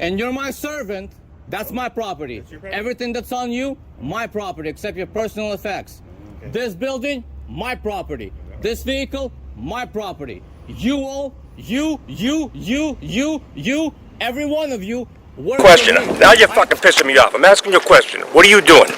and you're my servant, that's my property. Everything that's on you, my property, except your personal effects. Okay. This building, my property. This vehicle, my property. You all, you, every one of you. Question. Now you're fucking pissing me off. I'm asking you a question. What are you doing?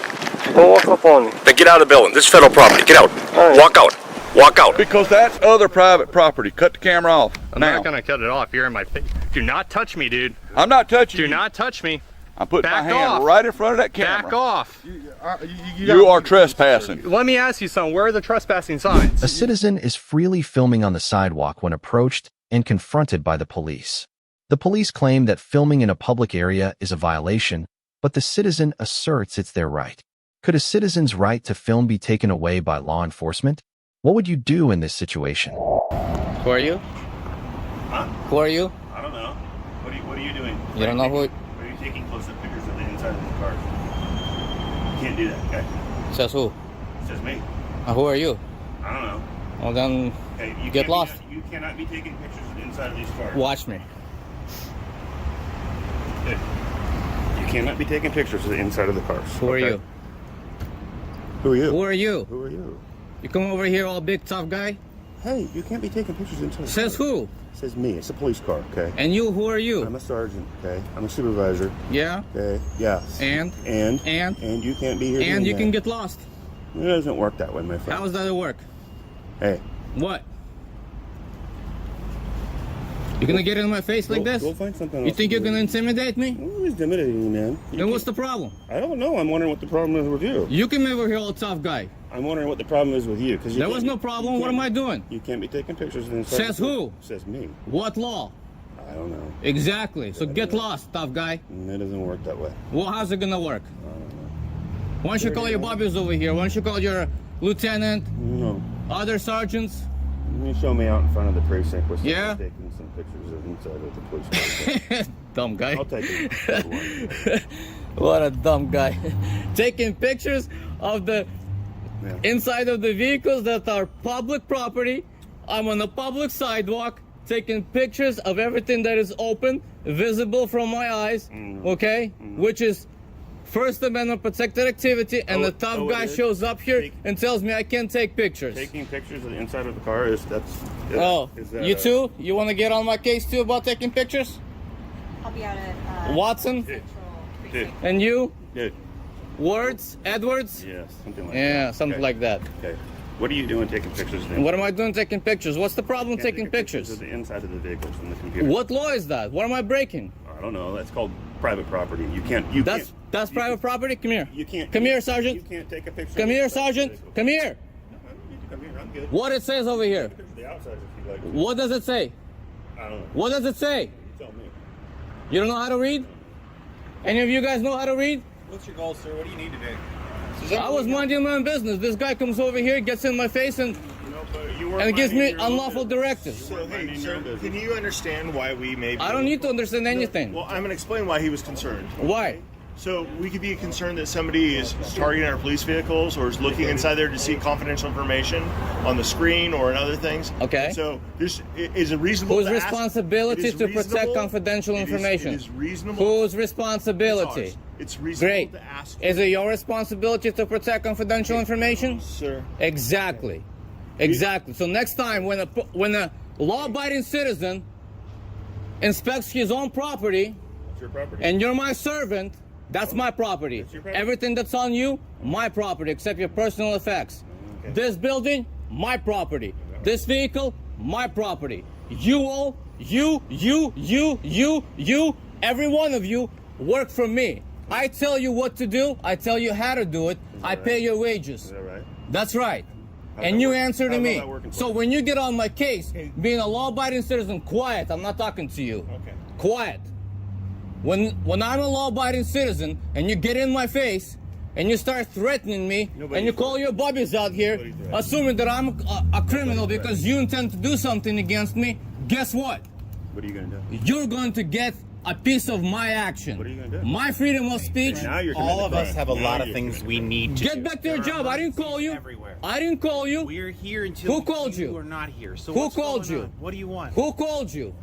Don't walk up on me. Then get out of the building. This is federal property. Get out. Right. Walk out. Walk out. Because that's other private property. Cut the camera off. I'm now. not gonna cut it off. You're in my face. Do not touch me, dude. I'm not touching you. Do not touch me. I'm putting Back my hand off. right in front of that camera. Back off. You are trespassing. Let me ask you something. Where are the trespassing signs? A citizen is freely filming on the sidewalk when approached and confronted by the police. The police claim that filming in a public area is a violation, but the citizen asserts it's their right. Could a citizen's right to film be taken away by law enforcement? What would you do in this situation? Who are you? Huh? Who are you? I don't know. What are you doing? You don't know who? Are you taking close-up pictures of the inside of the car? You can't do that, okay? Says who? It says me. Who are you? I don't know. Well then, Okay, you get lost. You cannot be taking pictures of the inside of these cars. Watch me. Good. You cannot be taking pictures of the inside of the cars. Who are you? Who are you? Who are you? Who are you? You come over here all big tough guy? Hey, you can't be taking pictures inside. Says who? It says me. It's a police car, okay? And you, who are you? I'm a sergeant, okay? I'm a supervisor. Yeah? Okay, yeah. And you can't be here. And you doing can that. get lost. It doesn't work that way, my friend. How does that work? Hey. What? You're gonna get in my face like this? Go find something else. You think you're gonna intimidate me? I'm intimidating you, man. Then what's the problem? I don't know. I'm wondering what the problem is with you. You came over here all tough guy. I'm wondering what the problem is with you. Cause There was no problem. What am I doing? You can't be taking pictures of the inside. Says who? Says me. What law? I don't know. Exactly. So get lost, tough guy. It doesn't work that way. Well, how's it gonna work? I don't know. Why don't you call your bobbies over here? Why don't you call your lieutenant? No. Other sergeants? You show me out in front of the precinct with Yeah? taking some pictures of inside of the police car. Dumb guy. I'll take it. What a dumb guy. Taking pictures of the inside of the vehicles that are public property. I'm on a public sidewalk taking pictures of everything that is open, visible from my eyes, okay? Which is First Amendment protected activity, and the tough guy shows up here and tells me I can't take pictures. Taking pictures of the inside of the car is you too? You want to get on my case too about taking pictures? I'll be out at Watson? Central Dude. Precinct. And you? Good. Words? Edwards? Yeah, something like that. Yeah, something like that. Okay. What are you doing taking pictures then? What am I doing taking pictures? What's the problem taking pictures? of the inside of the vehicles from the computer. What law is that? What am I breaking? I don't know. That's called private property. That's private property? Come here. You can't. Come here, Sergeant. You can't take a picture. Come here, Sergeant. Come here. No, I don't need to come here. I'm good. What it says over here? Take a picture of the outside if you like. What does it say? I don't know. What does it say? You tell me. You don't know how to read? Any of you guys know how to read? What's your goal, sir? What do you need today? I was minding my own business. This guy comes over here, gets in my face, and gives me unlawful directives. So, hey, sir, can you understand why we may be... I don't need to understand anything. Well, I'm going to explain why he was concerned. Why? So we could be concerned that somebody is targeting our police vehicles or is looking inside there to see confidential information on the screen or in other things. Okay. So this is a reasonable... Whose responsibility to protect confidential information? It is reasonable. Whose responsibility? It's reasonable Great. to ask... Is it your responsibility to protect confidential information? Sir. Exactly. Exactly. So next time when a law-abiding citizen inspects his own property, It's your property. and you're my servant, that's my property. your property. Everything that's on you, my property, except your personal effects. Okay. This building, my property. This vehicle, my property. You all, you, every one of you work for me. I tell you what to do. I tell you how to do it. I pay your wages. Is that right? That's right. How's And that you work? answer to How's me. that working for So you? when you get on my case, being a law-abiding citizen, quiet. I'm not talking to you. Okay. Quiet. When I'm a law-abiding citizen and you get in my face and you start threatening me and you call your bobbies out here, assuming that I'm a criminal because you intend to do something against me, guess what? What are you going to do? You're going to get a piece of my action. What are you gonna do? My freedom of speech. Now you're All of committing us crime. have a Now lot of you're things we committing need to Get do. back to your job. I didn't call you. Everywhere. I didn't call you. We're here until Who called you? are not here. So Who what's called going you? on? What do you want? Who called you?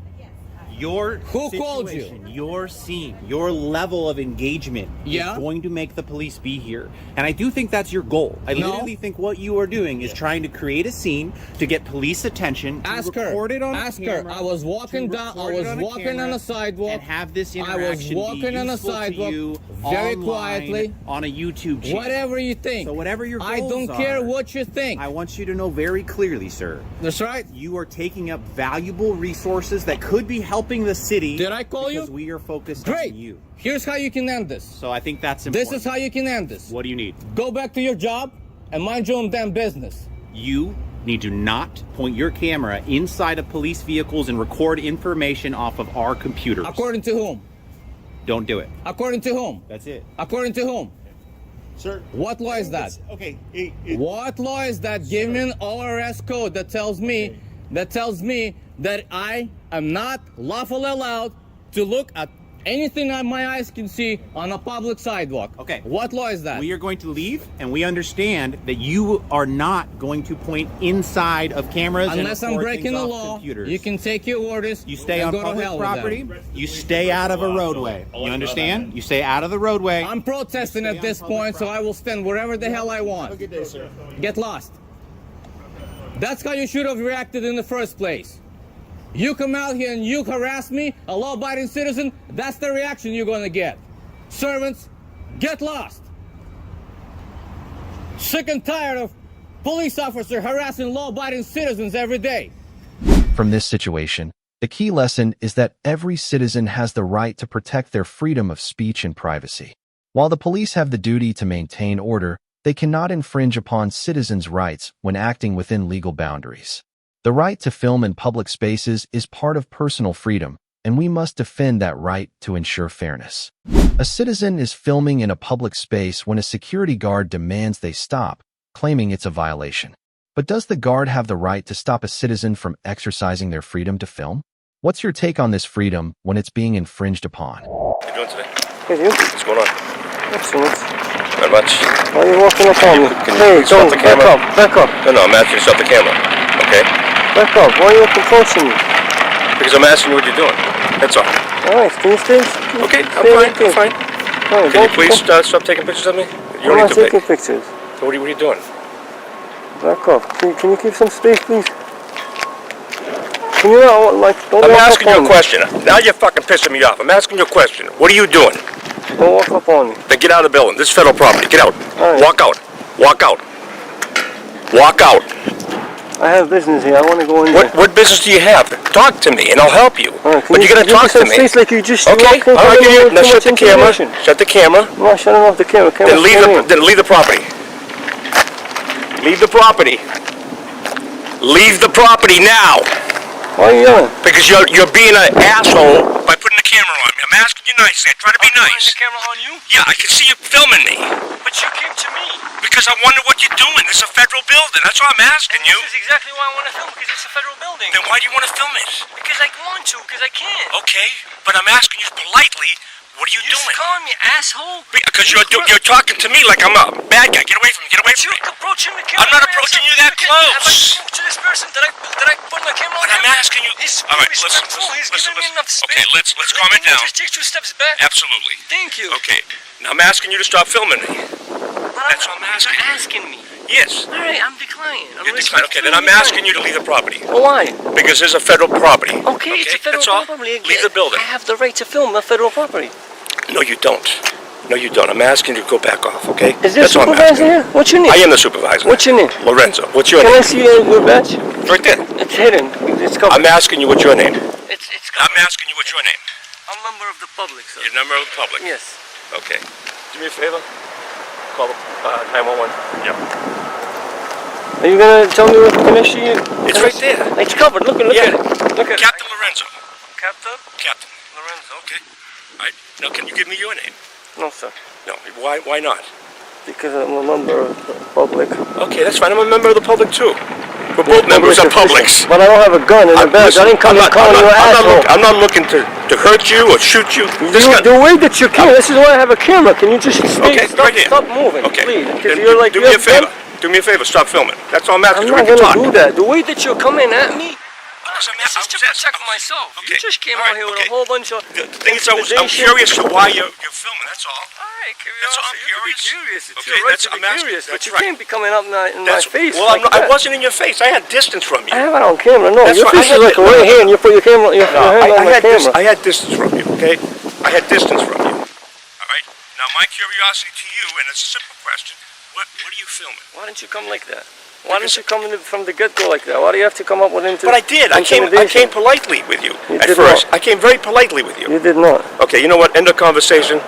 Your Who called you? situation, your scene, your level of engagement is going to make the police be here. And I do think that's your goal. I literally think what you are doing is trying to create a scene to get police attention. Ask her. Ask her. I was walking down. I was walking on a sidewalk. And have this interaction I was walking on a sidewalk very quietly on a YouTube channel. Whatever you think. So whatever your goals I don't care what you think. I want you to know very clearly, sir. That's right. You are taking up valuable resources that could be helping the city. Did I call you? Because we are focused Great. on you. Here's how you can end this. So I think that's important. This is how you can end this. What do you need? Go back to your job and mind your own damn business. You need to not point your camera inside of police vehicles and record information off of our computers. According to whom? Don't do it. According to whom? That's it. According to whom? Sir, what law is that? Okay. What law is that? Give me an ORS code that tells me that I am not lawfully allowed to look at anything that my eyes can see on a public sidewalk. Okay. What law is that? We are going to leave, and we understand that you are not going to point inside of cameras unless and I'm breaking the law. Computers. You can take your orders. You stay and on go to public hell with property. them. You stay out of a roadway. You understand? You stay out of the roadway. I'm protesting at this point, so I will stand wherever the hell I want. Have a good day, sir. Get lost. That's how you should have reacted in the first place. You come out here and you harass me, a law-abiding citizen, that's the reaction you're going to get. Servants, get lost. Sick and tired of police officers harassing law-abiding citizens every day. From this situation, the key lesson is that every citizen has the right to protect their freedom of speech and privacy. While the police have the duty to maintain order, they cannot infringe upon citizens' rights when acting within legal boundaries. The right to film in public spaces is part of personal freedom, and we must defend that right to ensure fairness. A citizen is filming in a public space when a security guard demands they stop, claiming it's a violation. But does the guard have the right to stop a citizen from exercising their freedom to film? What's your take on this freedom when it's being infringed upon? What are you doing today? Hey, you? What's going on? Excellent. Not much. Why are you walking up on me? Can Hey, you stop don't, the back camera? up, back up. No, I'm asking you to stop the camera. Okay? Back up, why are you approaching me? Because I'm asking you what you're doing. That's all. Alright, can you stay? Okay, I'm stay fine. right there. I'm fine. Alright, Can you please stop taking pictures of me? You I'm don't not need to taking pay. pictures. So what are you doing? Back up. Can you keep some space, please? Can you not, like, don't I'm walk asking up you on a me. question. Now you're fucking pissing me off. I'm asking you a question. What are you doing? Don't walk up on me. Then get out of the building. This is federal property. Get out. Alright. Walk out. Walk out. Walk out. I have business here, I want to go in there. What business do you have? Talk to me and I'll help you. Alright, But you're gonna talk to me. Space like you just Okay, walked in, I'll give you. Now too shut much the camera. information. Shut the camera. I'm not shutting off the camera. Then leave the property. Leave the property. Leave the property now. Why are you yelling? Because you're being an asshole by putting the camera on me. I'm asking you nicely. I try to be nice. The camera on you? Yeah, I can see you filming me. But you came to me. Because I wonder what you're doing. This is a federal building. That's why I'm asking you. This is exactly why I want to film, because it's a federal building. Then why do you want to film it? Because I want to, because I can. Okay, but I'm asking you politely, what are you You're doing? just calling me asshole? Because you're talking to me like I'm a bad guy. Get away from me. Get away from me. You're approaching the camera. I'm not approaching you that close. Have I spoke to this person? Did I put my camera on But him? I'm asking you. He's All right, respectful. He's giving me enough space. Okay, let's calm it Can you down. just take 2 steps back? Absolutely. Thank you. Okay, now I'm asking you to stop filming me. That's what I'm asking. You're asking me. Yes. All right, I'm declining. You're declining. Okay, then I'm asking you to leave the property. Why? Because this is a federal property. Okay, it's a federal That's all. property. Leave the building. I have the right to film a federal property. No, you don't. No, you don't. I'm asking you to go back off, okay? Is there a That's all I'm supervisor asking. here? What's your name? I am the supervisor. What's your name? Lorenzo. What's your Can I name? see your badge? Right there. It's hidden. It's covered. I'm asking you what's your name. It's I'm asking you what's your name. I'm a member of the public, sir. You're a member of the public. Yes. Okay. Do me a favor. Call 911. Yeah. Are you gonna tell me what connection you? It's right there. It's covered. Look at it. Look at it. Captain Lorenzo. Captain? Captain. Lorenzo. Okay. All right. Now, can you give me your name? No, sir. No. Why not? Because I'm a member of the public. Okay, that's fine. I'm a member of the public too. We're both members of Publix. But I don't have a gun in the badge. I didn't come in calling you an asshole. I'm not looking to hurt you or shoot you. The way that you came, this is why I have a camera. Can you just stay? Okay, right here. Stop moving, Okay. please. Because Then you're like, do you me a have gun? favor. Do me a favor. Stop filming. That's all I'm asking. I'm not gonna do that. The way that you're coming at me, This is to protect myself. You just came out here with a whole bunch of. The thing is, I'm curious to why you're filming. That's all. Alright, That's all. I'm curious. It's Okay, your right that's to be I'm asking. curious, but That's you right. can't be coming up in my face. Well, like I that. wasn't in your face. I had distance from you. I have it on camera. No, That's your right. face is like right here, and you put your camera, your hand on my camera. I had distance from you. Okay, I had distance from you. All right. Now, my curiosity to you, and it's a simple question: what are you filming? Why don't you come like that? Why don't you come from the get-go like that? Why do you have to come up with But I did. I came politely with you at first. I came very politely with you. You did not. Okay, you know what? End of conversation.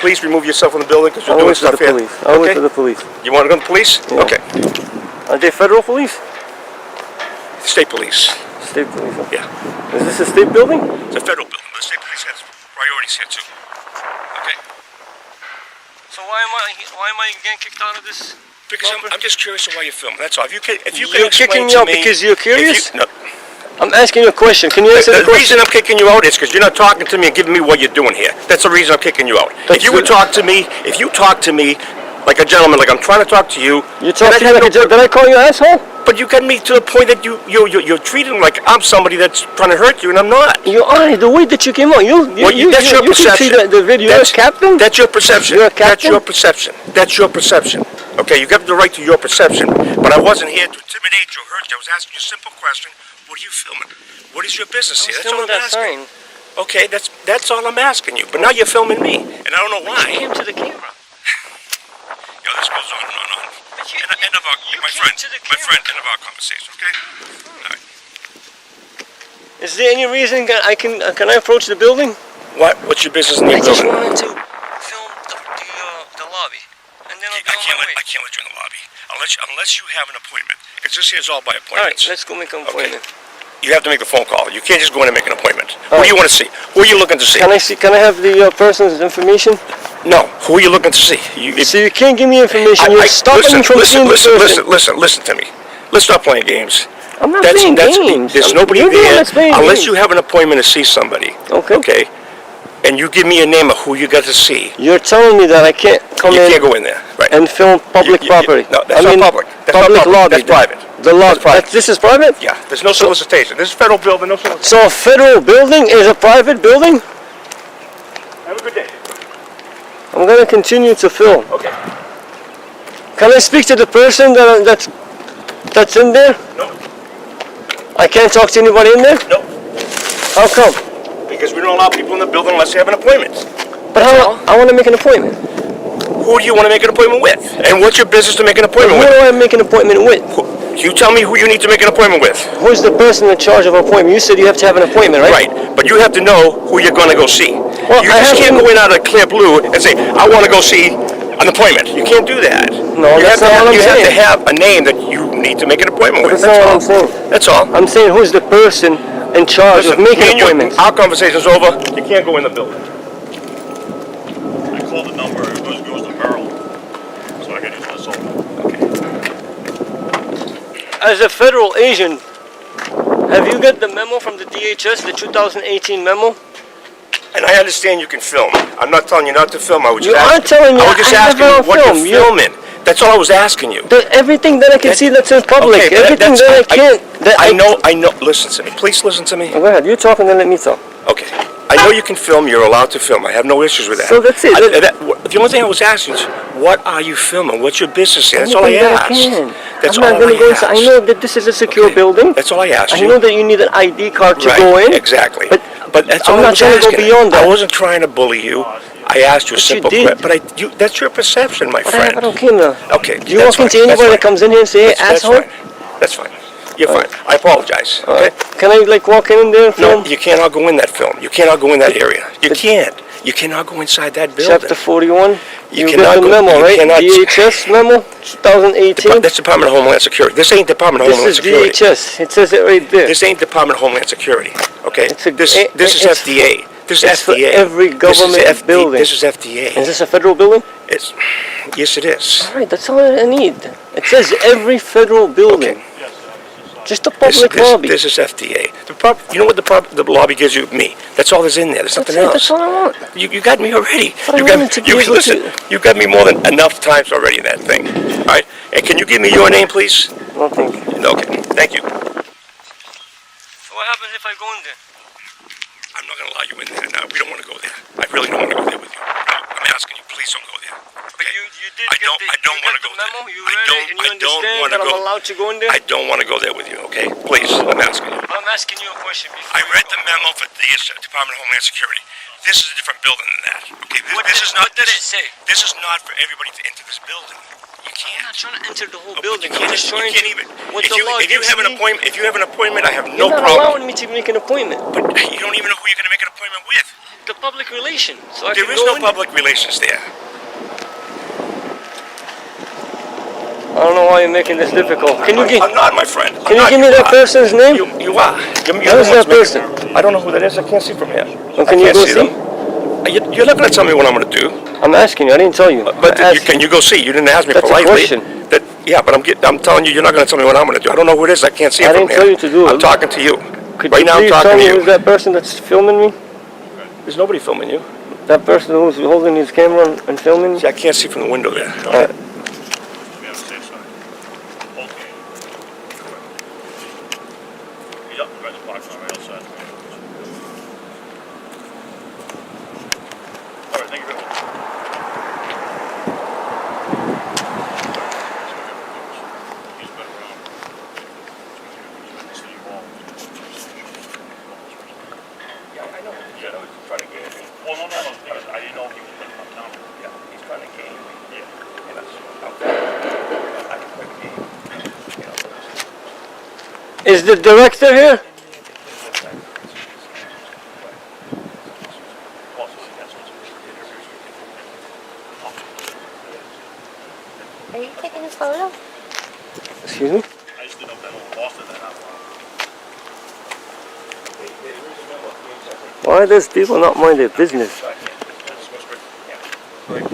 Please remove yourself from the building because you're doing stuff here. I'll wait for the police. You want to go to the police? Yeah. Okay. Are they federal police? State police. State police. Okay. Yeah. Is this a state building? It's a federal building, but the state police has priorities here too. Okay. So why am I getting kicked out of this? Because I'm just curious of why you're filming. That's all. If you can You're explain kicking me to out me, because you're curious? No. I'm asking you a question. Can you answer the The question? reason I'm kicking you out is because you're not talking to me and giving me what you're doing here. That's the reason I'm kicking you out. If you talk to me like a gentleman, like I'm trying to talk to you. You talk to me like a gentleman. Did I call you an asshole? But you got me to the point that you're treating like I'm somebody that's trying to hurt you, and I'm not. You are. The way that you came out, That's your perception. You can see the video. You're a captain? That's your perception. You're a captain? That's your perception. That's your perception. Okay, you got the right to your perception, but I wasn't here to intimidate you or hurt you. I was asking you a simple question. What are you filming? What is your business here? That's all I'm asking. Okay, that's all I'm asking you. But now you're filming me, and I don't know why. I came to the camera. Yo, this goes on and on and on. End of our, my friend, end of our conversation, okay? All right. Is there any reason can I approach the building? What's your business in the I just building? wanted to film the lobby, and then I'll go on my way. I can't let you in the lobby. Unless you have an appointment. Because this here's all by All right, appointments. let's go make an appointment. You have to make the phone call. You can't just go in and make an appointment. Who do you want to see? Who are you looking to see? Can I have the person's information? No. Who are you looking to see? So you can't give me information. You're stopping me from seeing the person. Listen to me. Let's stop playing games. I'm not playing games. There's nobody You're the one there that's playing unless games. you have an appointment to see somebody. Okay. Okay. And you give me a name of who you got to see. You're telling me that I can't come You in can't go in there. Right. and film public property. No, that's not public. That's not public. Lobby. That's private. The lobby. That's private. This is private? Yeah. There's no solicitation. This is federal building. No solicitation. So a federal building is a private building? Have a good day. I'm going to continue to film. Okay. Can I speak to the person that's in there? No. I can't talk to anybody in there? No. How come? Because we don't allow people in the building unless they have an appointment. But I want to make an appointment. Who do you want to make an appointment with? And what's your business to make an appointment Who with? do I make an appointment with? You tell me who you need to make an appointment with. Who's the person in charge of an appointment? You said you have to have an appointment, right? Right. But you have to know who you're going to go see. Well, You just can't go in out of clear blue and say, I want to go see an appointment. You can't do that. No, that's not what I'm You have to saying. have a name that you need to make an appointment with. That's not what I'm saying. That's all. I'm saying who's the person in charge of making appointments. Our conversation's over. You can't go in the building. I called the number. It goes to Merrill. So I can use my cell phone. As a federal agent, have you got the memo from the DHS, the 2018 memo? And I understand you can film. I'm not telling you not to film. I was just You are asking. telling me I was just I asking never you what film. you're filming. That's all I was asking you. Everything that I can see that's in public, Okay, but everything that's- that I can't. I know. Listen to me. Please listen to me. Go ahead, you talk and then let me talk. Okay. I know you can film. You're allowed to film. I have no issues with that. So that's it. The only thing I was asking is, what are you filming? What's your business here? That's all I Anything that asked. can. That's I'm all not gonna go I inside. I asked. know that this is a secure building. That's all I asked I you. know that you need an ID card to Right, go in. exactly. But that's I'm all I not was trying to go asking. beyond that. I wasn't trying to bully you. I asked you a But you simple did. question. But that's your perception, my But I friend. have it on camera. Okay. Do you that's walk into fine, anybody that's that comes in here and say, hey, fine. That's asshole? fine. That's fine. You're fine. I apologize. Okay. Can I walk in there and film? No, you cannot go in that film. You cannot go in that area. You can't. You cannot go inside that building. Chapter 41. You You cannot got the go- memo, you right? cannot- DHS memo, 2018. That's Department of Homeland Security. This ain't Department of This Homeland is Security. DHS. It says it right there. This ain't Department of Homeland Security. Okay. It's a- This is it's- FDA. This is it's for FDA. every government building. This is FDA. Is this a federal building? Yes, it is. All right, that's all I need. It says every federal building. Just a public lobby. This is FDA. You know what the lobby gives you? Me. That's all there's in there. There's nothing else. That's all I want. You got me already. But I You got wanted to be you able listen. You got me more than enough times already in that thing. All right. And can you give me your name, please? No, thank you. Okay. Thank you. So what happened? happens if I go in there? I'm not going to allow you in there. No, we don't want to go there. I really don't want to go there with you. No, I'm asking you, please don't go there. But you did I don't want to go there. memo? You read it and you understand that I'm allowed to go in there? I don't want to go there with you, okay? Please, I'm asking you. I'm asking you a question before. I read the memo for the Department of Homeland Security. This is a different building than that. Okay, What did it say? This is not for everybody to enter this building. You can't. I'm not trying to enter the whole Oh, building. You I'm just trying can't to. even. What the law If you gives have an me. appointment, I have You're no not problem. allowing me to make an appointment. But you don't even know who you're going to make an appointment with. The public relations. So I There can is go no in public relations there. I don't know why you're making this difficult. Can you give? I'm not, my friend. Can you give me that person's name? You are. Who is that person? I don't know who that is. I can't see from here. Well, can you go see? You're not going to tell me what I'm going to do. I'm asking you. I didn't tell you. But can you go see? You didn't ask me That's a politely. question. Yeah, but I'm telling you, you're not going to tell me what I'm going to do. I don't know who it is. I can't see it I from didn't here. tell you to do it. I'm talking to you. Could Right you now, I'm please talking tell to me you. who's that person that's filming me? There's nobody filming you. That person who's holding his camera and filming me? See, I can't see from the window there. Be on the safe side. Okay. He's up in the parking lot right outside. All right, thank you very much. He's been around. He's been city hall. Yeah, I know. Yeah, I was trying to get in. Well, no. The thing is, I didn't know he was going to come down. Yeah, he's trying to gain me. Yeah. And that's I can play the game. You know, Is the director here? Are you taking a photo? Excuse me? I just didn't know if that little Boston that happened. Why are those people not mind their business? That's what's great.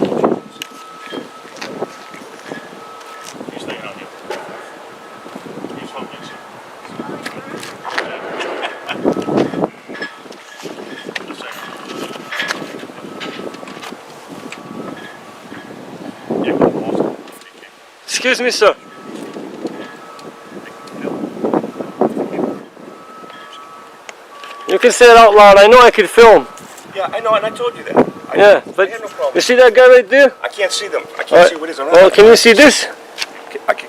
He's staying out here. He's homeless. Excuse me, sir. You can say it out loud. I know I could film. Yeah, I know, and I told you that. Yeah, but I have no problem. you see that guy right there? I can't see them. I can't Alright. see what it is. Well, can you see this?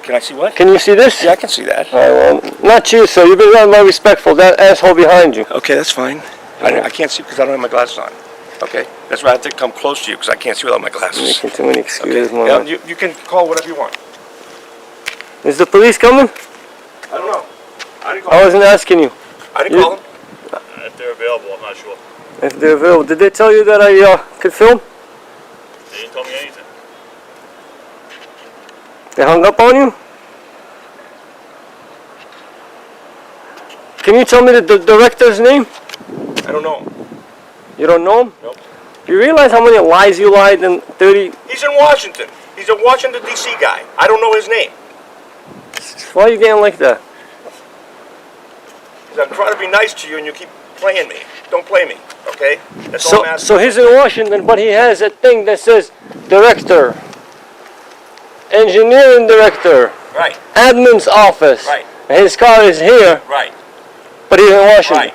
Can I see what? Can you see this? Yeah, I can see that. Alright, well, not you, sir. You've been very, very respectful. That asshole behind you. Okay, that's fine. I can't see because I don't have my glasses on. Okay, that's why I have to come close to you because I can't see without my glasses. Making too many excuses, man. Yeah, you can call whatever you want. Is the police coming? I don't know. I didn't call I wasn't asking you. I didn't call them. If they're available, I'm not sure. If they're available. Did they tell you that I could film? They didn't tell me anything. They hung up on you? Can you tell me the director's name? I don't know. You don't know him? Nope. You realize how many lies you lied in 30... He's in Washington. He's a Washington, D.C. guy. I don't know his name. Why are you getting like that? Because I'm trying to be nice to you and you keep playing me. Don't play me, okay? That's all I'm asking. So he's in Washington, but he has a thing that says director, engineering director, Right, admin's office. Right. And his car is here, right, but he's in Washington. right.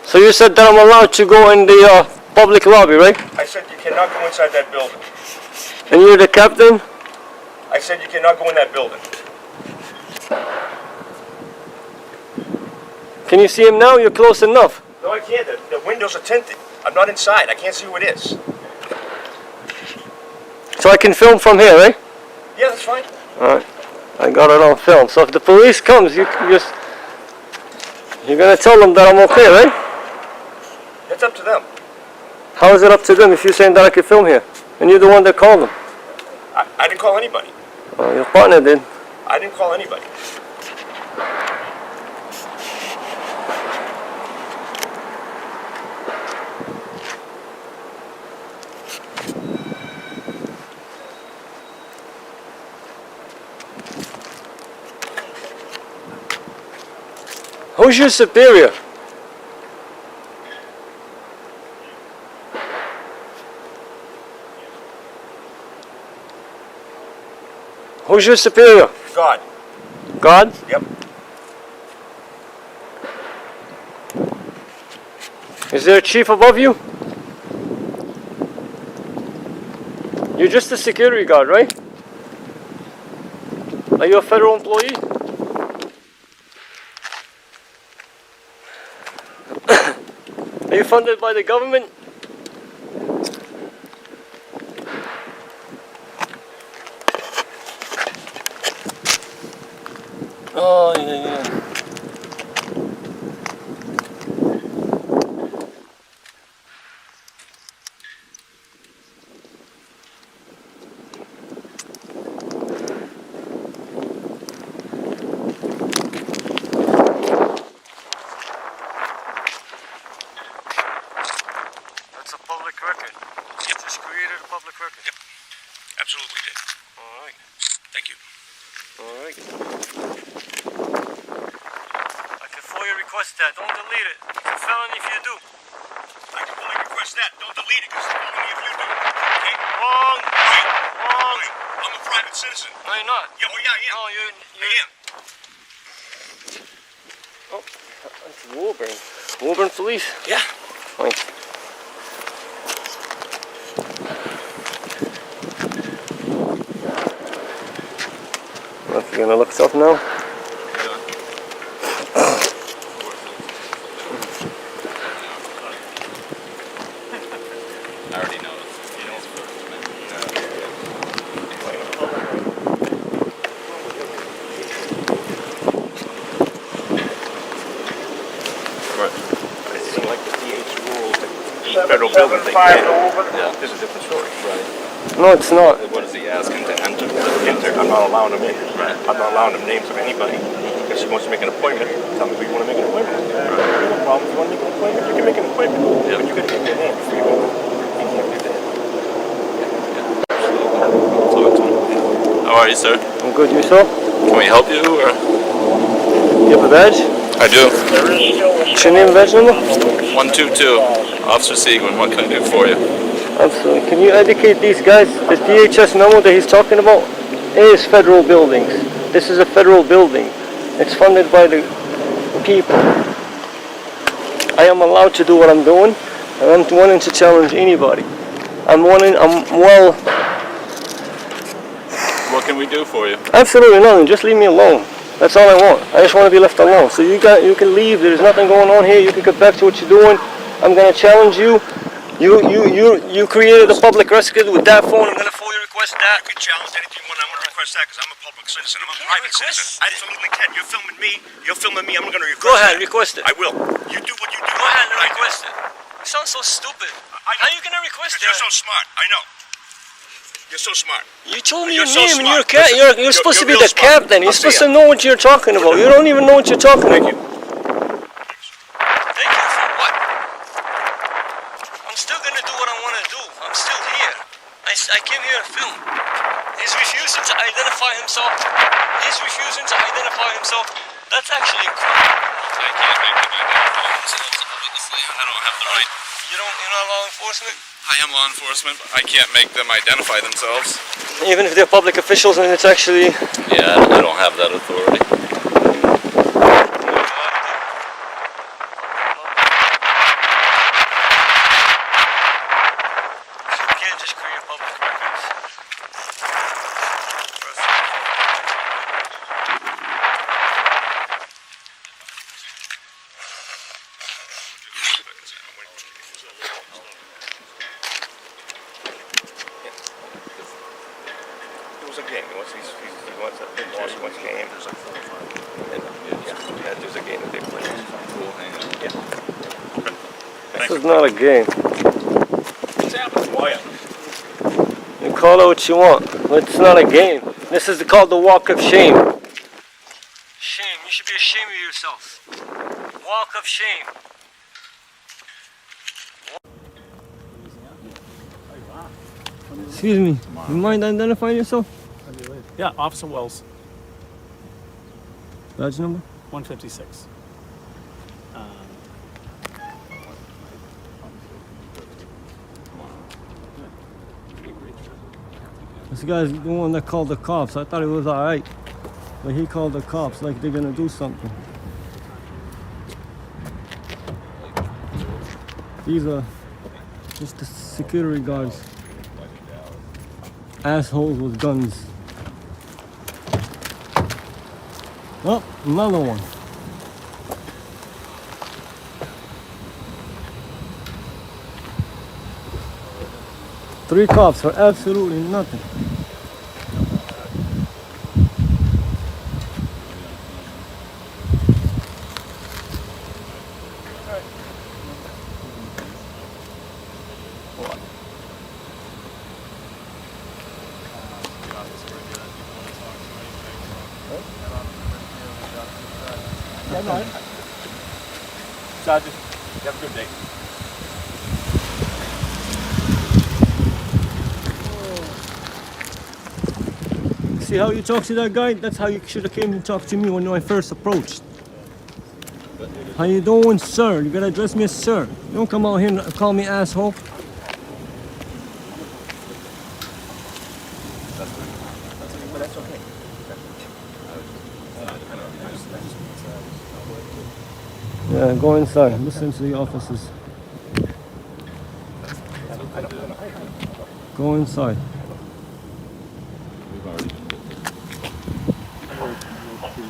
So you said that I'm allowed to go in the public lobby, right? I said you cannot go inside that building. And you're the captain? I said you cannot go in that building. Can you see him now? You're close enough. No, I can't. The windows are tinted. I'm not inside. I can't see who it is. So I can film from here, right? Yeah, that's fine. Alright. I got it on film. So if the police comes, you're gonna tell them that I'm okay, right? It's up to them. How is it up to them if you're saying that I can film here? And you're the one that called them. I didn't call anybody. Oh, your partner did. I didn't call anybody. Who's your superior? Who's your superior? God. God? Yep. Is there a chief above you? You're just a security guard, right? Are you a federal employee? Are you funded by the government? Oh, yeah. That's a public record. Yep. Just created a public record. Yep. Absolutely did. All right. Thank you. All right. I can FOIA request that. Don't delete it. It's a felony if you do. I can only request that. Don't delete it, because it's only if you do. Okay? Wrong. Wait. Wrong. Wait. I'm a private citizen. No, you're not. Yeah, oh, yeah, I am. No, I am. Oh, that's Woburn. Woburn Police? Yeah. Fine. You gonna look stuff now? I already know. You know. Right. I see, like the DH rules, like federal buildings, they can't. Yeah. This is a different story. Right. No, it's not. What is he asking to enter? I'm not allowing him in. Right. I'm not allowing him names of anybody. If she wants to make an appointment, tell me we want to make an appointment. Right. No problem. If you want to make an appointment, you can make an appointment. Yeah. But you got to give me a name before you go. You can't do that. How are you, sir? I'm good. Yourself? Can we help you, or? You have a badge? I do. What's your name and badge number? 122. Officer Seguin, what can I do for you? Absolutely. Can you educate these guys? This DHS memo that he's talking about is federal buildings. This is a federal building. It's funded by the people. I am allowed to do what I'm doing, and I'm wanting to challenge anybody. What can we do for you? Absolutely nothing. Just leave me alone. That's all I want. I just want to be left alone. So you can leave. There's nothing going on here. You can get back to what you're doing. I'm gonna challenge you. You created a public record with that phone. I'm gonna FOIA request that. You can challenge anything you want. I'm going to request that because I'm a public citizen. I'm a private citizen. I absolutely can. You're filming me. You're filming me. I'm going to request Go ahead, that. request it. I will. You do what you do. Go ahead and request it. You sound so stupid. How are you gonna request that? You're so smart. I know. You're so smart. You told me You're your so name and smart. you're supposed to be real the smart. captain. You're I'll supposed see to know what you're talking about. You don't even know what you're talking about. Thank you. Thank you for what? I'm still gonna do what I want to do. I'm still here. I came here to film. He's refusing to identify himself. He's refusing to identify himself. That's actually a crime. I can't make them identify themselves, obviously. I don't have the right. You're not law enforcement? I am law enforcement, but I can't make them identify themselves. Even if they're public officials and it's actually... Yeah, I don't have that authority. You can't just create public records. It was a game. He wants a game. There's a game that they play. Yeah. This is not a game. What's happening? Quiet. You call it what you want, but it's not a game. This is called the walk of shame. Shame. You should be ashamed of yourself. Walk of shame. Excuse me. You mind identifying yourself? Yeah, Officer Wells, Badge number? 156. This guy's the one that called the cops. I thought it was alright. But he called the cops like they're gonna do something. These are just the security guards. Assholes with guns. Oh, another one. Three cops for absolutely nothing. Sergeant, you have a good day. See how you talk to that guy? That's how you should have came and talked to me when I first approached. How you doing, sir? You gotta address me as sir. You don't come out here and call me asshole. That's okay. Yeah, go inside. Listen to the officers. Go inside.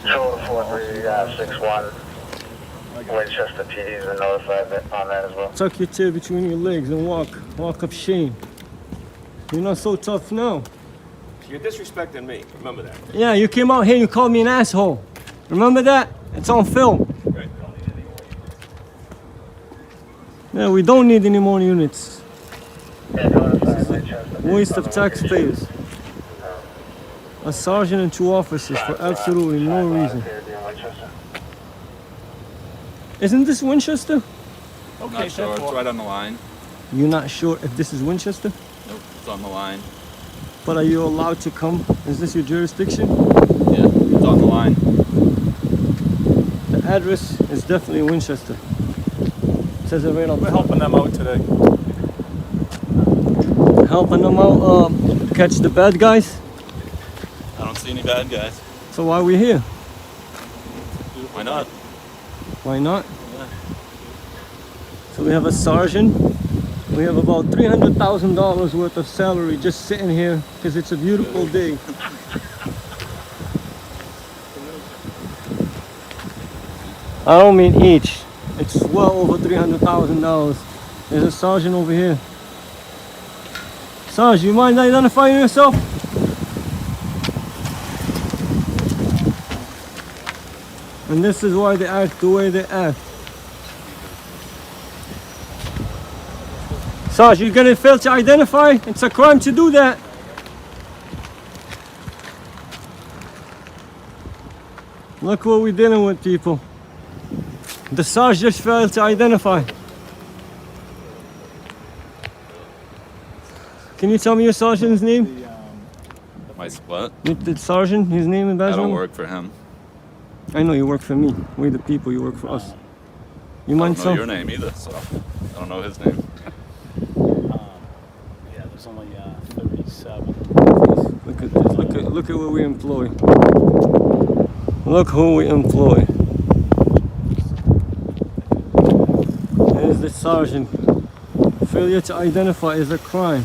Total 4361. Winchester PD's been notified on that as well. Tuck your tail between your legs and walk. Walk of shame. You're not so tough now. You're disrespecting me. Remember that. Yeah, you came out here and you called me an asshole. Remember that? It's on film. Right. Yeah, we don't need any more units. Waste of taxpayers. A sergeant and 2 officers for absolutely no reason. Isn't this Winchester? Okay, not sure. It's right on the line. You're not sure if this is Winchester? Nope, it's on the line. But are you allowed to come? Is this your jurisdiction? Yeah, it's on the line. The address is definitely Winchester. It says it right on. We're helping them out today. Helping them out, catch the bad guys? I don't see any bad guys. So why are we here? Why not? Why not? Yeah. So we have a sergeant. We have about $300,000 worth of salary just sitting here because it's a beautiful day. I don't mean each. It's well over $300,000. There's a sergeant over here. Sarge, you mind identifying yourself? And this is why they act the way they act. Sarge, you're gonna fail to identify? It's a crime to do that. Look what we're dealing with, people. The Sarge just failed to identify. Can you tell me your sergeant's name? My what? The sergeant, his name and badge I don't number? work for him. I know you work for me. We're the people, you work for us. You I mind don't know some? your name either, so I don't know his name. Yeah, there's only 37. Look at this. Look at what we employ. Look who we employ. There's the sergeant. Failure to identify is a crime.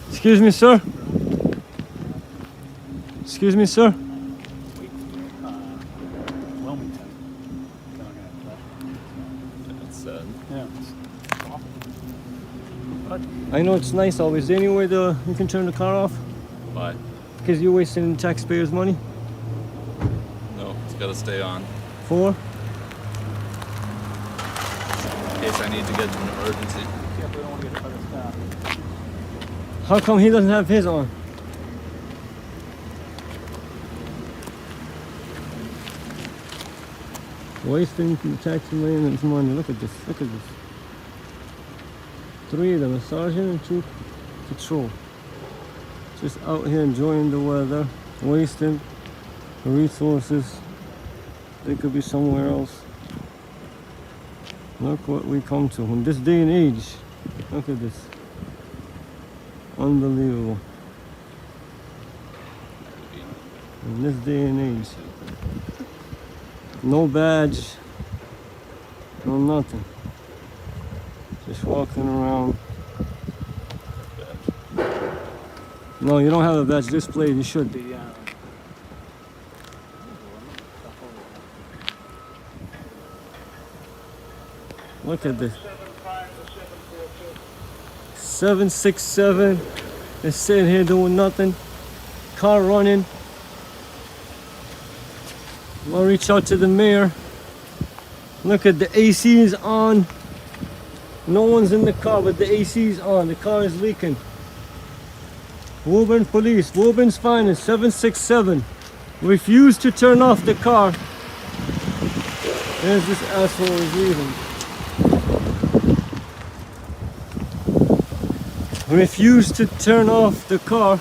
Excuse me, sir. Excuse me, sir. It's I know it's nice always. Is there any way you can turn the car off? why? Because you're wasting taxpayers' money. No, it's got to stay on For? in case I need to get to an emergency. How come he doesn't have his on? Wasting taxpayers' money. Look at this. Look at this. 3 of them, a sergeant and 2 patrol. Just out here enjoying the weather, wasting the resources. They could be somewhere else. Look what we come to in this day and age. Look at this. Unbelievable. In this day and age. No badge. No nothing. Just walking around. No, you don't have a badge displayed. You should. Look at this. 767 is sitting here doing nothing. Car running. I'll reach out to the mayor. Look at the AC is on. No one's in the car, but the AC is on. The car is leaking. Woburn Police, Woburn's Finest, 767. Refuse to turn off the car. There's this asshole is leaving. Refuse to turn off the car.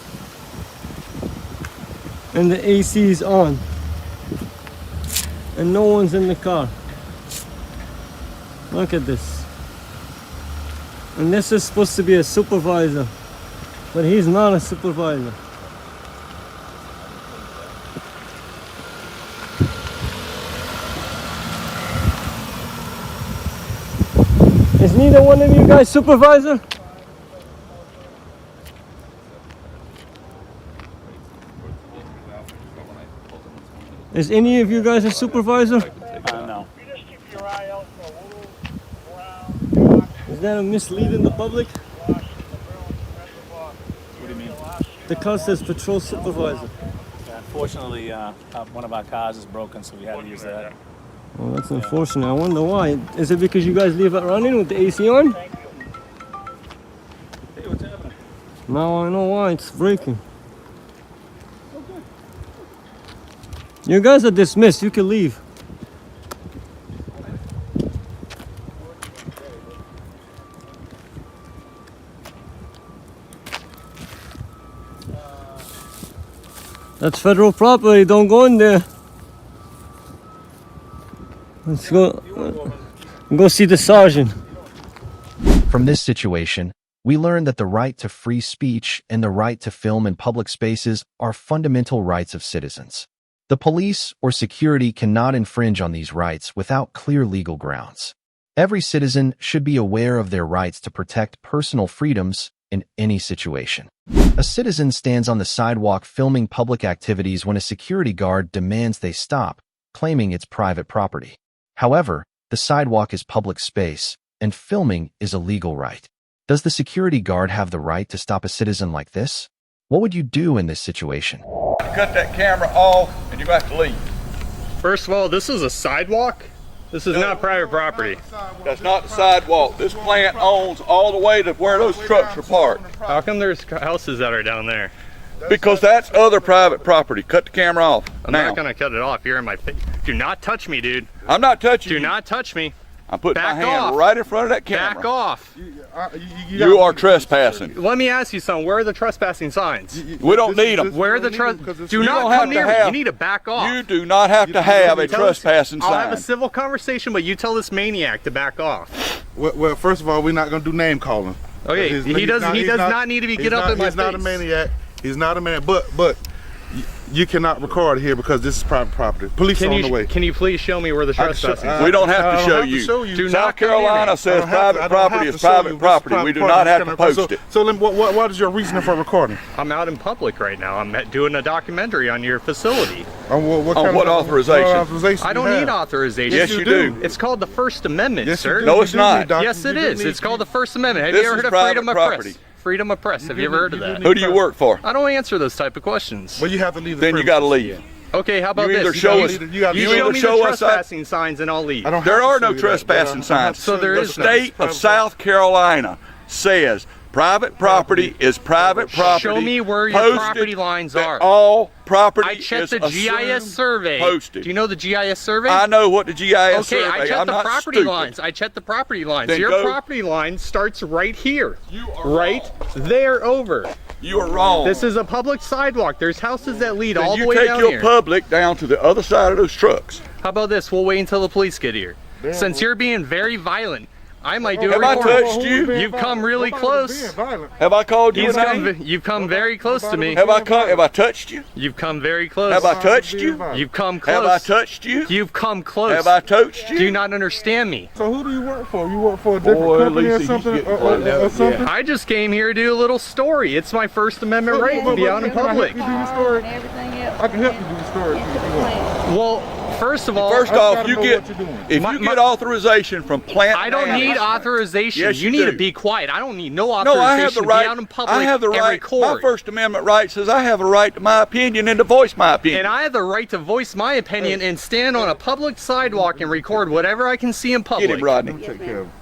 And the AC is on. And no one's in the car. Look at this. And this is supposed to be a supervisor, but he's not a supervisor. Is neither one of you guys supervisor? Is any of you guys a supervisor? No. Is that a misleading the public? What do you mean? The car says patrol supervisor. Yeah, unfortunately, one of our cars is broken, so we had to use that. Well, that's unfortunate. I wonder why. Is it because you guys leave it running with the AC on? Hey, what's happening? Now I know why it's breaking. You guys are dismissed. You can leave. That's federal property. Don't go in there. Let's go see the sergeant. From this situation, we learn that the right to free speech and the right to film in public spaces are fundamental rights of citizens. The police or security cannot infringe on these rights without clear legal grounds. Every citizen should be aware of their rights to protect personal freedoms in any situation. A citizen stands on the sidewalk filming public activities when a security guard demands they stop, claiming it's private property. However, the sidewalk is public space, and filming is a legal right. Does the security guard have the right to stop a citizen like this? What would you do in this situation? Cut that camera off and you have to leave. First of all, this is a sidewalk. This is not private property. That's not the sidewalk. This plant owns all the way to where those trucks are parked. How come there's houses that are down there? Because that's other private property. Cut the camera off. I'm not gonna cut it off. You're in my face. Do not touch me, dude. I'm not touching you. Do not touch me. I'm putting my Back hand off. right in front of that camera. Back off. You are trespassing. Let me ask you something. Where are the trespassing signs? We don't need them. Where are the Do not come near me. You need to back off. You do not have to have a trespassing sign. I'll have a civil conversation, but you tell this maniac to back off. Well, first of all, we're not going to do name calling. Okay, he does not need to get up in my face. He's not a maniac. He's not a maniac. But you cannot record here because this is private property. Police are on the way. Can you please show me where the trespassing is? We don't have to show you. South Carolina says private property is private property. We do not have to post it. So what is your reasoning for recording? I'm out in public right now. I'm doing a documentary on your facility. On what authorization? I don't need authorization. Yes, you do. It's called the First Amendment, sir. No, it's not. Yes, it is. It's called the First Amendment. Have you ever heard of freedom of press? Freedom of press. Have you ever heard of that? Who do you work for? I don't answer those type of questions. Well, you have to leave. Then you got to leave. Okay, how about you either this? Show us, you either show us trespassing signs and I'll leave. There are no trespassing signs. So there is the state of South Carolina says Private property is private property. Show me where your property lines are. All property I checked is the GIS survey. Posted. Do you know the GIS survey? I know what the GIS survey. Okay, I checked the property lines. I checked the property lines. Then Your property line starts right here. Right there over. You are wrong. This is a public sidewalk. There's houses that lead all the way down here. You take your public down to the other side of those trucks. How about this? We'll wait until the police get here. Since you're being very violent, I might do a report. Have I touched you? You've come really close. Have I called you a name? You've come very close to me. Have I touched you? You've come very close. Have I touched you? You've come close. Have I touched you? You've come close. Have I touched you? Do you not understand me? So who do you work for? You work for a different company or something? Or something? I just came here to do a little story. It's my First Amendment right to be out in public. I can help you do the story if you want. Well, first of all, if you get authorization from plant I don't need authorization. Yes, you need to be quiet. I don't need no authorization I have the right, to be out in public I have the right. and record. My First Amendment right says I have a right to my opinion and to voice my opinion. And I have the right to voice my opinion and stand on a public sidewalk and record whatever I can see in public. Get him, Rodney. Take care of him.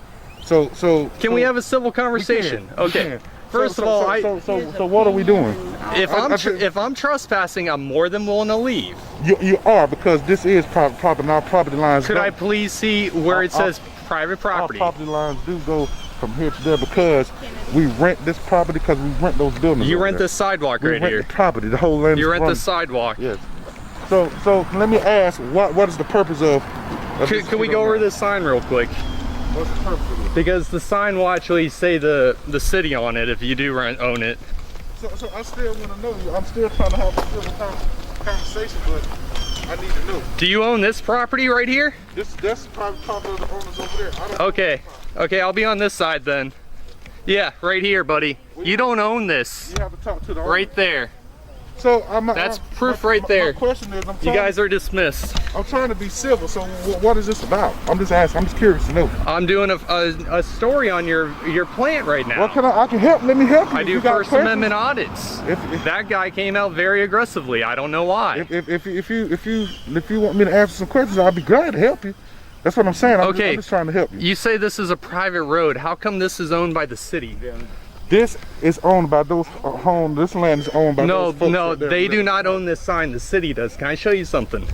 So can we have a civil conversation? Okay. First of all, so what are we doing? If I'm trespassing, I'm more than willing to leave. You are, because this is private property. Our property lines. Could I please see where it says private property? Our property lines do go from here to there because we rent this property because we rent those buildings. You rent this sidewalk right here. We rent the property, the whole land. You rent the sidewalk. Yes. So let me ask, what is the purpose of? Can we go over this sign real quick? What's the purpose of it? Because the sign will actually say the city on it if you do own it. So I still want to know you. I'm still trying to have a civil conversation, but I need to know. Do you own this property right here? That's private property of the owners over there. I don't Okay, I'll be on this side then. Yeah, right here, buddy. You don't own this. You have to talk to the owner. Right there. So that's proof right there. My question is, you guys are dismissed. I'm trying to be civil. So what is this about? I'm just asking. I'm just curious to know. I'm doing a story on your plant right now. What can I can help? Let me help you. I do First Amendment audits. That guy came out very aggressively. I don't know why. If you want me to answer some questions, I'll be glad to help you. That's what I'm saying. I'm just trying to help you. You say this is a private road. How come this is owned by the city? This is owned by those homes. This land is owned by those folks. No, they do not own this sign. The city does. Can I show you something?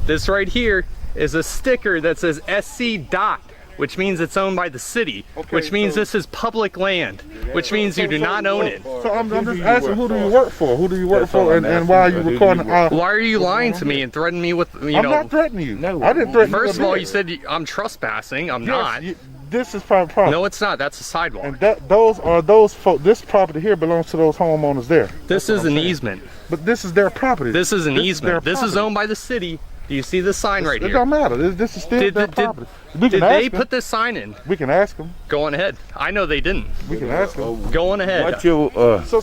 This right here is a sticker that says SC dot, which means it's owned by the city, which means this is public land, which means you do not own it. So I'm just asking, who do you work for? Who do you work for, and why are you recording? Why are you lying to me and threatening me with, I'm not threatening you. No, I didn't threaten you. First of all, you said I'm trespassing. I'm not. This is private property. No, it's not. That's a sidewalk. And those folks. This property here belongs to those homeowners there. This is an easement. But this is their property. This is an easement. This is owned by the city. Do you see the sign right here? It don't matter. This is still their property. Did they put this sign in? We can ask them. Go on ahead. I know they didn't. We can ask them. Go on ahead. What's your So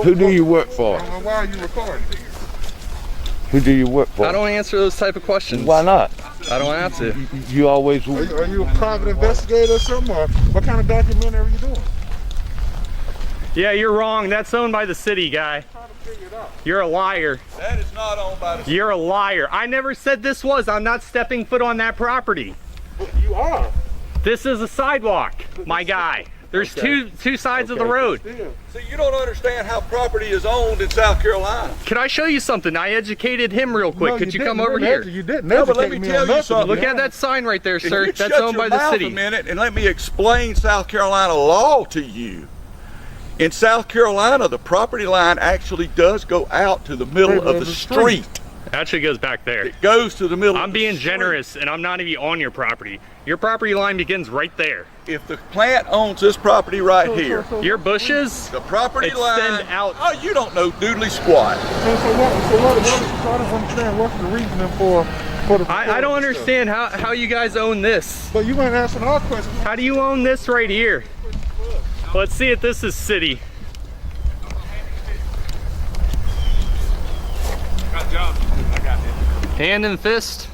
who do you work for? Why are you recording? Who do you work for? I don't answer those type of questions. Why not? I don't have to. You always. Are you a private investigator or something? Or what kind of documentary are you doing? Yeah, you're wrong. That's owned by the city, guy. You're a liar. That is not owned by the city. You're a liar. I never said this was. I'm not stepping foot on that property. But you are. This is a sidewalk, my guy. There's two sides of the road. See, you don't understand how property is owned in South Carolina. Can I show you something? I educated him real quick. Could you come over here? You didn't. No, but let me tell you something. Look at that sign right there, sir. That's owned by the city. Shut your mouth a minute and let me explain South Carolina law to you. In South Carolina, the property line actually does go out to the middle of the street. Actually goes back there. It goes to the middle. I'm being generous, and I'm not even on your property. Your property line begins right there. If the plant owns this property right here, your bushes, the property line extend out. Oh, you don't know doodly squat. What's the reasoning for the? I don't understand how you guys own this. But you ain't answering our question. How do you own this right here? Let's see if this is city. Got job. I got it. Hand and fist.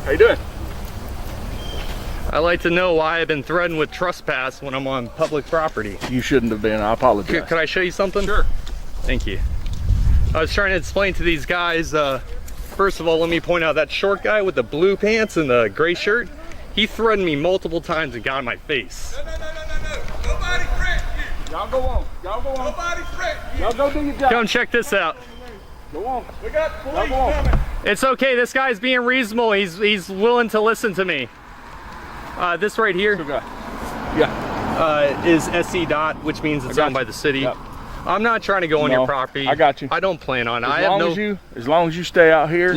How you doing? I'd like to know why I've been threatened with trespass when I'm on public property. You shouldn't have been. I apologize. Could I show you something? Sure. Thank you. I was trying to explain to these guys, first of all, let me point out that short guy with the blue pants and the gray shirt. He threatened me multiple times and got in my face. No. Nobody threatened you. Y'all go on. Nobody threatened you. Y'all go do your job. Come check this out. Go on. We got police coming. It's okay. This guy's being reasonable. He's willing to listen to me. This right here. Is SC dot, which means it's owned by the city. Yep. I'm not trying to go on your property. I got you. I don't plan on it. As long as you stay out here,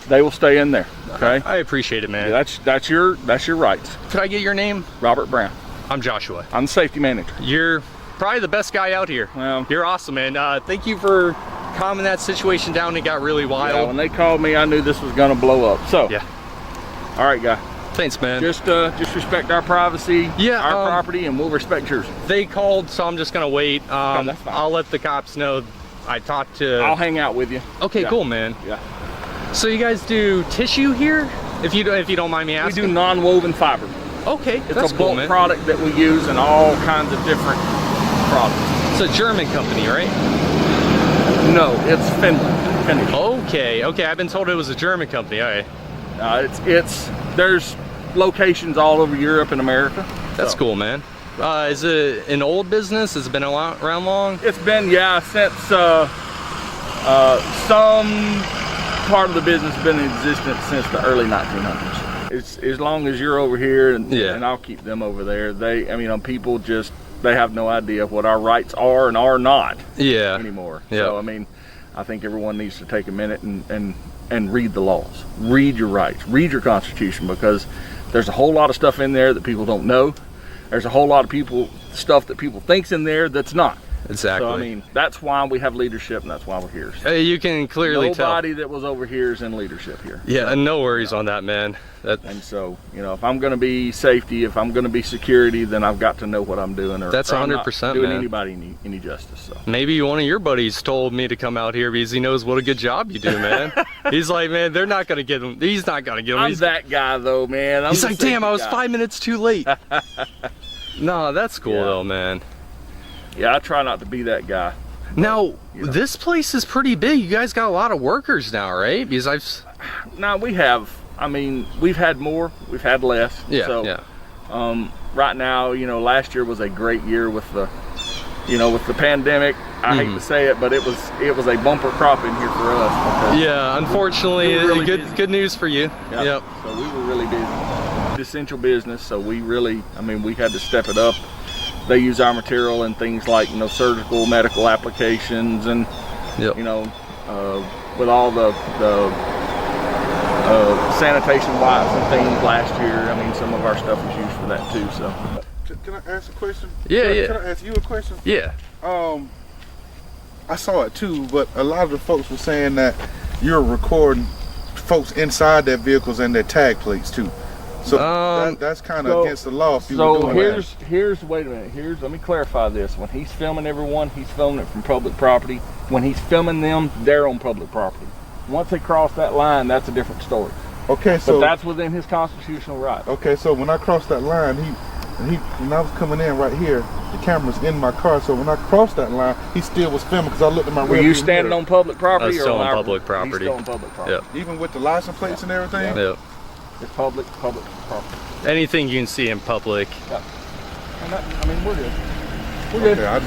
they will stay in there. Okay. I appreciate it, man. Yeah, that's your rights. Could I get your name? Robert Brown. I'm Joshua. I'm the safety manager. You're probably the best guy out here. Well, you're awesome, man. Thank you for calming that situation down. It got really wild. Yeah, when they called me, I knew this was gonna blow up. So yeah. All right, guy. Thanks, man. Just respect our privacy, our property, and we'll respect yours. They called, so I'm just gonna wait. Okay, that's fine. I'll let the cops know I talked to. I'll hang out with you. Okay, cool, man. Yeah. So you guys do tissue here? If you don't mind me asking. We do non-woven fiber. Okay, it's that's a cool, bulk man. product that we use in all kinds of different products. It's a German company, right? No, it's Finnish. Okay. I've been told it was a German company. All right. There's locations all over Europe and America. That's cool, man. Is it an old business? Has it been around long? It's been, since some part of the business has been in existence since the early 1900s. It's as long as you're over here, and I'll keep them over there. People just, they have no idea what our rights are and are not anymore. So, I think everyone needs to take a minute and read the laws, read your rights, read your Constitution, because there's a whole lot of stuff in there that people don't know. There's a whole lot of stuff that people think's in there that's not. Exactly. So that's why we have leadership, and that's why we're here. So you can clearly tell. Nobody that was over here is in leadership here. Yeah, and no worries on that, man. And so, if I'm going to be safety, if I'm going to be security, then I've got to know what I'm doing. That's 100%, I'm not doing man. Anybody any justice. So maybe one of your buddies told me to come out here because he knows what a good job you do, man. He's like, man, they're not going to get him. He's not going to get him. I'm that guy, though, man. He's like, damn, I was 5 minutes too late. No, that's cool, though, man. Yeah, I try not to be that guy. Now, this place is pretty big. You guys got a lot of workers now, right? Because we have. We've had more, we've had less. Right now, last year was a great year with the, with the pandemic. I hate to say it, but it was a bumper crop in here for us. Yeah, unfortunately, really good news for you. Yep. So we were really busy. Essential business, so we really, we had to step it up. They use our material in things like, surgical, medical applications, and with all the sanitation wipes and things last year. Some of our stuff was used for that too. So, can I ask a question? Yeah. Can I ask you a question? Yeah. I saw it too, but a lot of the folks were saying that you're recording folks inside their vehicles and their tag plates too. So that's kind of against the law. If you were doing wait a minute. Let me clarify this. When he's filming everyone, he's filming it from public property. When he's filming them, they're on public property. Once they cross that line, that's a different story. Okay, so but that's within his constitutional right. Okay, so when I crossed that line, when I was coming in right here, the camera's in my car. So when I crossed that line, he still was filming because I looked at my. Were you standing on public property or on public property? He's still on public property. Yep. Even with the license plates and everything. Yep. It's public property. Anything you can see in public. Yep. And we're good. We're good. Okay, I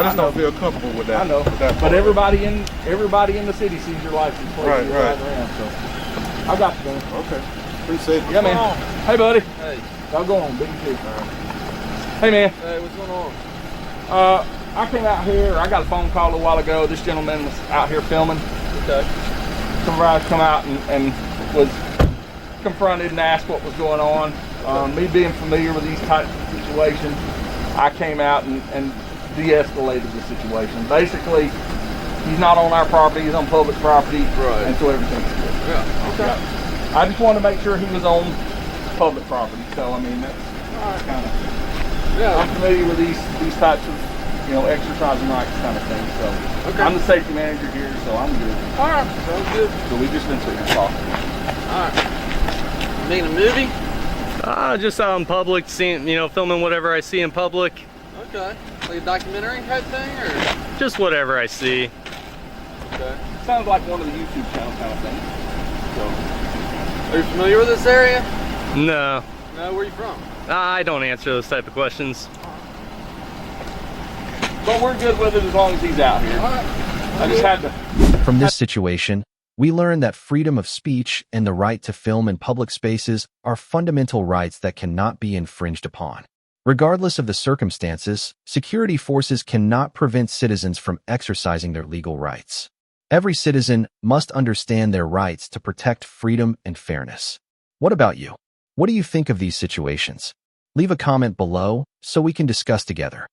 just don't feel comfortable with that. I know. But everybody in the city sees your license plate. Right. Around, so I got you, man. Okay. Appreciate it. Yeah, man. Hey, buddy. Hey. Y'all go on, big and big. Hey, man. Hey, what's going on? I came out here. I got a phone call a while ago. This gentleman was out here filming. Okay. Some guys come out and was confronted and asked what was going on. Me being familiar with these types of situations, I came out and de-escalated the situation. Basically, he's not on our property, he's on public property, right. And so everything's good. Yeah, okay. I just wanted to make sure he was on public property, so that's kind of, I'm familiar with these types of, exercising rights kind of things, so. Okay. I'm the safety manager here, so I'm good. All right, sounds good. So we just been sitting here talking. All right. You making a movie? Just out in public, seeing, filming whatever I see in public. Okay. Like a documentary type thing, or? Just whatever I see. Okay. Sounds like one of the YouTube channel kind of things. So. Are you familiar with this area? No. No, where are you from? I don't answer those type of questions. But we're good with it as long as he's out here. I just had to. From this situation, we learn that freedom of speech and the right to film in public spaces are fundamental rights that cannot be infringed upon. Regardless of the circumstances, security forces cannot prevent citizens from exercising their legal rights. Every citizen must understand their rights to protect freedom and fairness. What about you? What do you think of these situations? Leave a comment below so we can discuss together.